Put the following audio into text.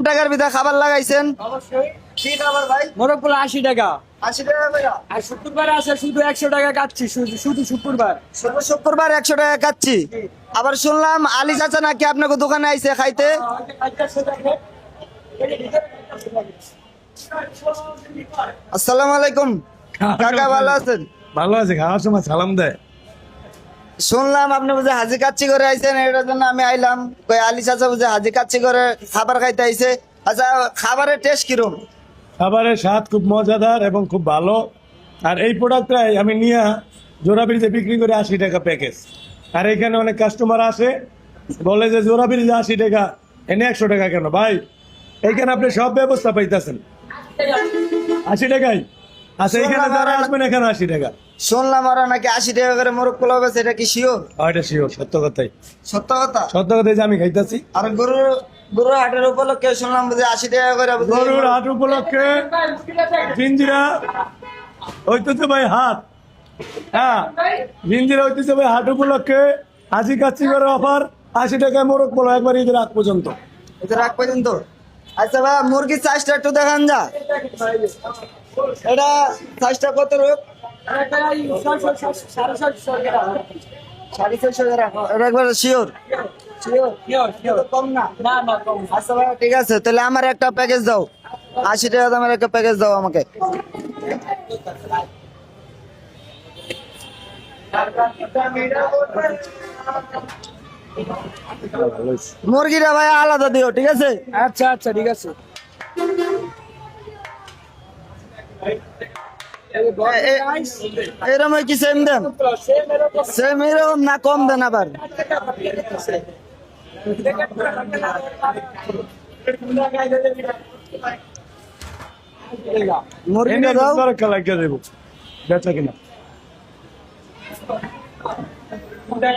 টাকার ভিতরে খাবার লাগাইছেন? অবশ্যই। কি খাবার ভাই? মোরগ পোলা 80 টাকা। 80 টাকা করে। আর শুক্রবার আছে শুধু 100 টাকা কাটছি, শুধু শুক্রবার। শুক্রবার 100 টাকা কাচ্ছি। আবার শুনলাম আলী চাচা নাকি আপনাকে দোকানে আইছে খাইতে। আসসালামু আলাইকুম কাকা, ভালো আছেন? ভালো আছে, খাওয়ার সময় সালাম দেয়। শুনলাম আপনি বুঝে হাজি কাচ্চি করে আইছেন, এটার জন্য আমি আইলাম। কই আলী চাচা বুঝে হাজি কাচ্চি করে খাবার খাইতে আইছে। আচ্ছা, খাবারের টেস্ট কিরম? খাবারের স্বাদ খুব মজাদার এবং খুব ভালো। আর এই প্রোডাক্টটাই আমি নিয়ে জোড়াবিড়িতে বিক্রি করে 80 টাকা প্যাকেজ। আর এখানে অনেক কাস্টমার আসে, বলে যে জোড়াবিড়িতে 80 টাকা, এনে 100 টাকা কেন ভাই? এইখানে আপনি সব ব্যবস্থা পাইতেছেন 80 টাকায়। আচ্ছা, এখানে যারা আসবেন এখানে 80 টাকা। শুনলাম ওরা নাকি 80 টাকা করে মোরগ পোলাও বেচে, এটা কি শিওর? এটা শিওর, সত্য কথাই। সত্য কথা? সত্য কথাই যে আমি খাইতেছি। আর গরুর হাটের উপলক্ষে শুনলাম বুঝে 80 টাকা করে বুঝি। গরুর হাট উপলক্ষে জিঞ্জিরা ঐতিহ্যবাহী হাট, হ্যাঁ জিঞ্জিরা ঐতিহ্যবাহী হাট উপলক্ষে হাজি কাচ্চি করে অফার 80 টাকায় মোরগ পোলাও একবার ঈদের আগ পর্যন্ত। এটা রাখ পর্যন্ত। আচ্ছা ভাই, মুরগির সাইজটা একটু দেখান যা। এটা সাইজটা কত রূপ? 650 টাকা। এটা একবার শিওর? শিওর? কম না? আচ্ছা ভাই, ঠিক আছে, তাহলে আমার একটা প্যাকেজ দাও। 80 টাকা দামের একটা প্যাকেজ দাও আমাকে। মুরগিটা ভাই আলাদা দিও, ঠিক আছে? আচ্ছা আচ্ছা, ঠিক আছে। এরকম কি সেম দেন? সেম এরকম না কম দেন আবার? মুরগিটা দাও। লাগিয়ে দেবো, বেচা কিনা। আমরা